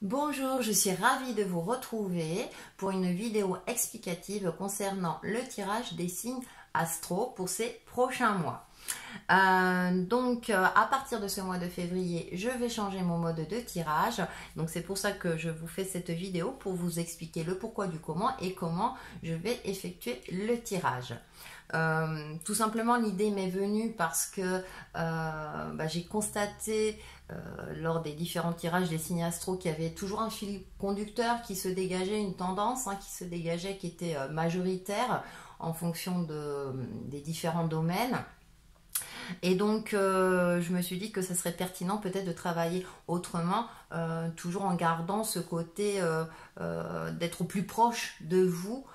Bonjour, je suis ravie de vous retrouver pour une vidéo explicative concernant le tirage des signes astro pour ces prochains mois. À partir de ce mois de février, je vais changer mon mode de tirage. Donc c'est pour ça que je vous fais cette vidéo pour vous expliquer le pourquoi du comment et comment je vais effectuer le tirage. Tout simplement, l'idée m'est venue parce que j'ai constaté lors des différents tirages des signes astro qu'il y avait toujours un fil conducteur qui se dégageait, une tendance qui se dégageait, qui était majoritaire en fonction des différents domaines. Et donc, je me suis dit que ça serait pertinent peut-être de travailler autrement, toujours en gardant ce côté d'être au plus proche de vous,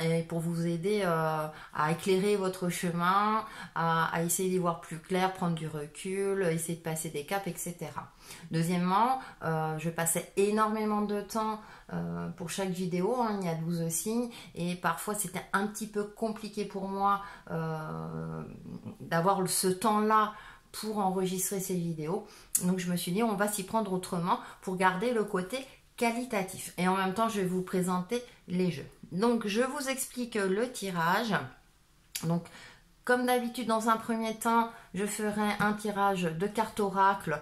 et pour vous aider à éclairer votre chemin, à essayer d'y voir plus clair, prendre du recul, essayer de passer des caps, etc. Deuxièmement, je passais énormément de temps pour chaque vidéo, il y a 12 signes, et parfois c'était un petit peu compliqué pour moi d'avoir ce temps-là pour enregistrer ces vidéos. Donc je me suis dit, on va s'y prendre autrement pour garder le côté qualitatif. Et en même temps, je vais vous présenter les jeux. Donc, je vous explique le tirage. Donc, comme d'habitude, dans un premier temps, je ferai un tirage de cartes oracle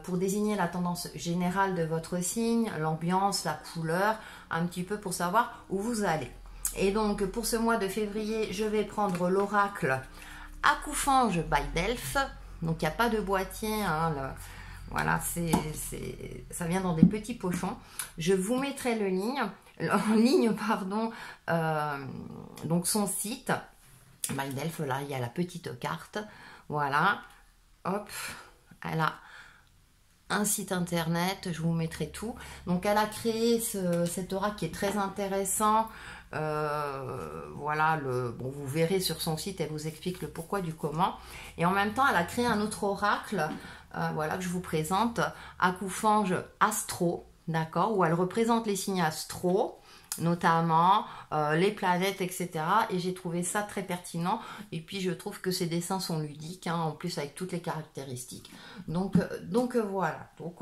pour désigner la tendance générale de votre signe, l'ambiance, la couleur, un petit peu pour savoir où vous allez. Et donc, pour ce mois de février, je vais prendre l'oracle Accoufange by Delphes. Donc, il n'y a pas de boîtier, voilà, ça vient dans des petits pochons. Je vous mettrai en ligne, donc son site. By Delphes, là, il y a la petite carte. Voilà, hop, elle a un site internet, je vous mettrai tout. Donc, elle a créé cet oracle qui est très intéressant. Voilà, vous verrez sur son site, elle vous explique le pourquoi du comment. Et en même temps, elle a créé un autre oracle, voilà, que je vous présente, Accoufange Astro, d'accord, où elle représente les signes astro, notamment les planètes, etc. Et j'ai trouvé ça très pertinent. Et puis, je trouve que ces dessins sont ludiques, en plus avec toutes les caractéristiques. Donc voilà. Donc,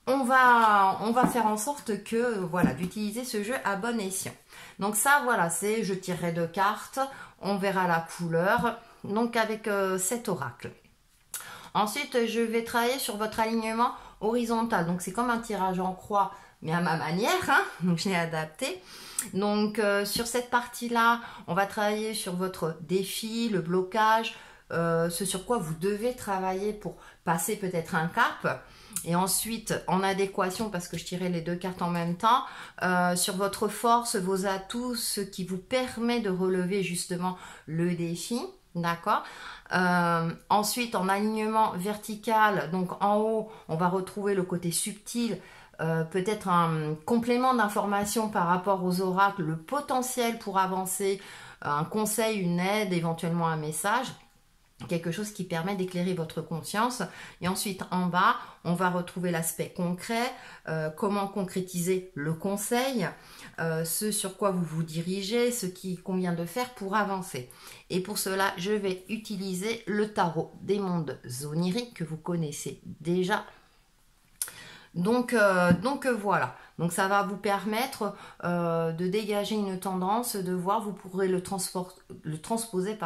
on va faire en sorte que, voilà, d'utiliser ce jeu à bon escient. Donc ça, voilà, je tirerai 2 cartes, on verra la couleur, donc avec cet oracle. Ensuite, je vais travailler sur votre alignement horizontal. Donc c'est comme un tirage en croix, mais à ma manière, donc je l'ai adapté. Donc sur cette partie-là, on va travailler sur votre défi, le blocage, ce sur quoi vous devez travailler pour passer peut-être un cap. Et ensuite, en adéquation, parce que je tirais les 2 cartes en même temps, sur votre force, vos atouts, ce qui vous permet de relever justement le défi, d'accord. Ensuite, en alignement vertical, donc en haut, on va retrouver le côté subtil, peut-être un complément d'information par rapport aux oracles, le potentiel pour avancer, un conseil, une aide, éventuellement un message. Quelque chose qui permet d'éclairer votre conscience. Et ensuite, en bas, on va retrouver l'aspect concret, comment concrétiser le conseil, ce sur quoi vous vous dirigez, ce qu'il convient de faire pour avancer. Et pour cela, je vais utiliser le tarot des mondes oniriques que vous connaissez déjà. Donc voilà, donc ça va vous permettre de dégager une tendance, de voir, vous pourrez le transposer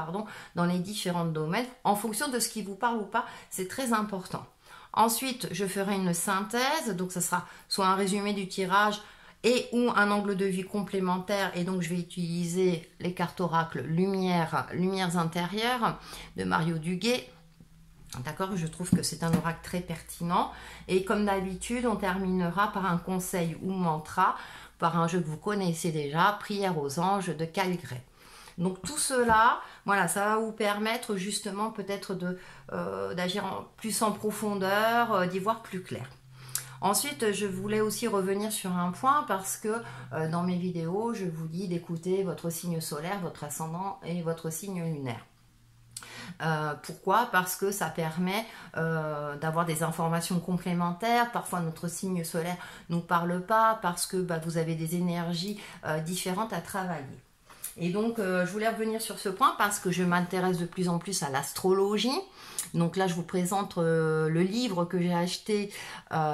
dans les différents domaines en fonction de ce qui vous parle ou pas, c'est très important. Ensuite, je ferai une synthèse, donc ça sera soit un résumé du tirage et ou un angle de vue complémentaire, et donc je vais utiliser les cartes oracle Lumières intérieures de Mario Duguay. D'accord, je trouve que c'est un oracle très pertinent. Et comme d'habitude, on terminera par un conseil ou mantra, par un jeu que vous connaissez déjà, Prière aux anges de Kyle Gray. Donc tout cela, voilà, ça va vous permettre justement peut-être d'agir plus en profondeur, d'y voir plus clair. Ensuite, je voulais aussi revenir sur un point parce que dans mes vidéos, je vous dis d'écouter votre signe solaire, votre ascendant et votre signe lunaire. Pourquoi? Parce que ça permet d'avoir des informations complémentaires. Parfois notre signe solaire ne nous parle pas parce que vous avez des énergies différentes à travailler. Et donc je voulais revenir sur ce point parce que je m'intéresse de plus en plus à l'astrologie Donc là, je vous présente le livre que j'ai acheté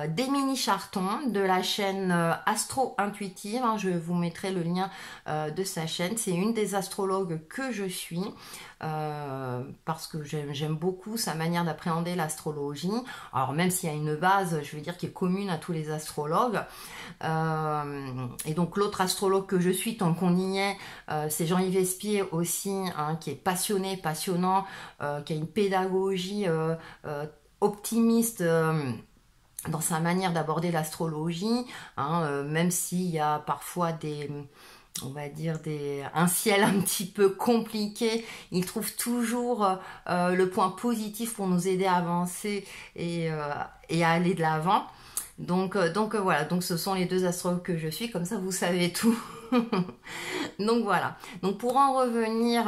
d'Émilie Charton de la chaîne Astro Intuitive. Hein, je vous mettrai le lien de sa chaîne. C'est une des astrologues que je suis parce que j'aime beaucoup sa manière d'appréhender l'astrologie. Alors même s'il y a une base, je veux dire, qui est commune à tous les astrologues. Et donc l'autre astrologue que je suis, tant qu'on y est, c'est Jean-Yves Espier aussi, hein, qui est passionné, passionnant, qui a une pédagogie optimiste dans sa manière d'aborder l'astrologie, hein, même s'il y a parfois on va dire un ciel un petit peu compliqué, il trouve toujours le point positif pour nous aider à avancer et à aller de l'avant. Donc voilà, donc ce sont les deux astrologues que je suis, comme ça vous savez tout. Donc voilà, donc pour en revenir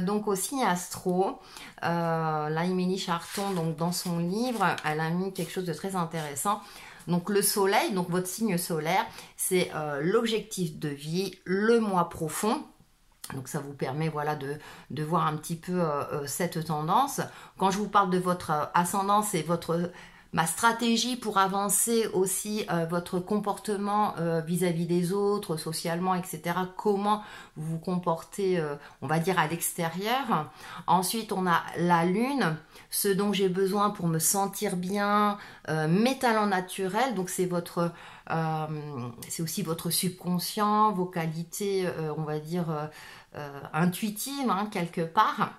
donc au signe astro, là Émilie Charton, donc dans son livre, elle a mis quelque chose de très intéressant. Donc le soleil, donc votre signe solaire, c'est l'objectif de vie, le moi profond. Donc ça vous permet voilà de voir un petit peu cette tendance. Quand je vous parle de votre ascendance et ma stratégie pour avancer aussi votre comportement vis-à-vis des autres, socialement, etc. Comment vous vous comportez, on va dire, à l'extérieur. Ensuite, on a la lune, ce dont j'ai besoin pour me sentir bien, mes talents naturels. Donc, c'est aussi votre subconscient, vos qualités, on va dire, intuitives, hein, quelque part.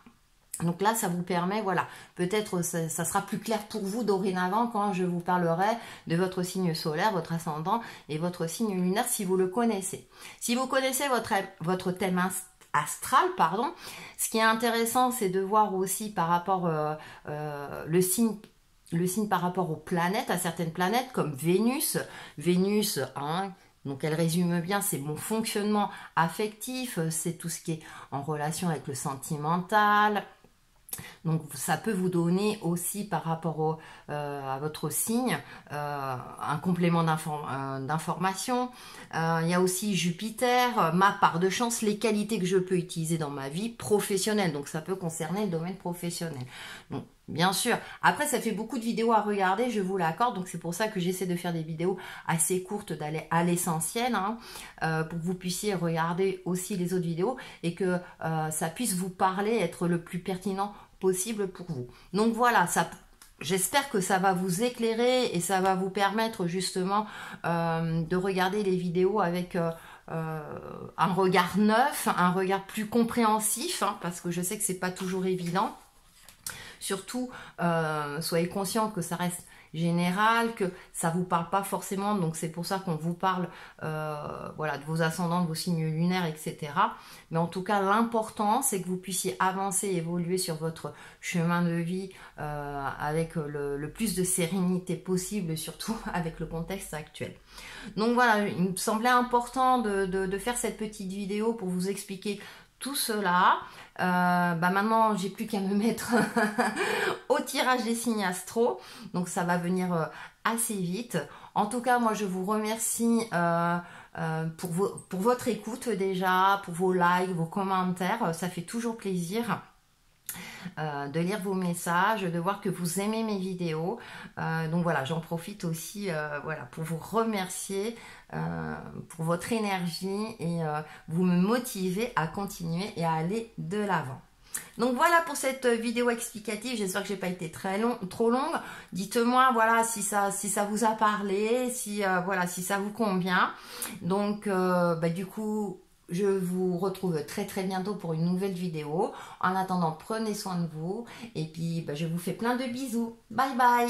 Donc là, ça vous permet, voilà, peut-être ça sera plus clair pour vous dorénavant quand je vous parlerai de votre signe solaire, votre ascendant et votre signe lunaire si vous le connaissez. Si vous connaissez votre thème astral, pardon, ce qui est intéressant, c'est de voir aussi par rapport le signe par rapport aux planètes, à certaines planètes comme Vénus. Vénus, hein, donc elle résume bien, c'est mon fonctionnement affectif, c'est tout ce qui est en relation avec le sentimental. Donc ça peut vous donner aussi par rapport à votre signe un complément d'information. Il y a aussi Jupiter, ma part de chance, les qualités que je peux utiliser dans ma vie professionnelle. Donc ça peut concerner le domaine professionnel. Donc bien sûr, après ça fait beaucoup de vidéos à regarder, je vous l'accorde, donc c'est pour ça que j'essaie de faire des vidéos assez courtes, d'aller à l'essentiel, hein, pour que vous puissiez regarder aussi les autres vidéos et que ça puisse vous parler, être le plus pertinent possible pour vous. Donc voilà, j'espère que ça va vous éclairer et ça va vous permettre justement de regarder les vidéos avec un regard neuf, un regard plus compréhensif, hein, parce que je sais que c'est pas toujours évident. Surtout, soyez conscient que ça reste général, que ça vous parle pas forcément, donc c'est pour ça qu'on vous parle voilà, de vos ascendants, de vos signes lunaires, etc. Mais en tout cas, l'important, c'est que vous puissiez avancer, évoluer sur votre chemin de vie avec le plus de sérénité possible, surtout avec le contexte actuel. Donc voilà, il me semblait important de faire cette petite vidéo pour vous expliquer tout cela. Maintenant, j'ai plus qu'à me mettre au tirage des signes astro. Donc, ça va venir assez vite. En tout cas, moi, je vous remercie pour votre écoute déjà, pour vos likes, vos commentaires. Ça fait toujours plaisir de lire vos messages, de voir que vous aimez mes vidéos. Donc voilà, j'en profite aussi voilà, pour vous remercier pour votre énergie et vous me motivez à continuer et à aller de l'avant. Donc voilà pour cette vidéo explicative, j'espère que j'ai pas été trop longue. Dites-moi voilà si ça vous a parlé, si voilà si ça vous convient. Donc du coup je vous retrouve très très bientôt pour une nouvelle vidéo. En attendant, prenez soin de vous et puis je vous fais plein de bisous. Bye bye.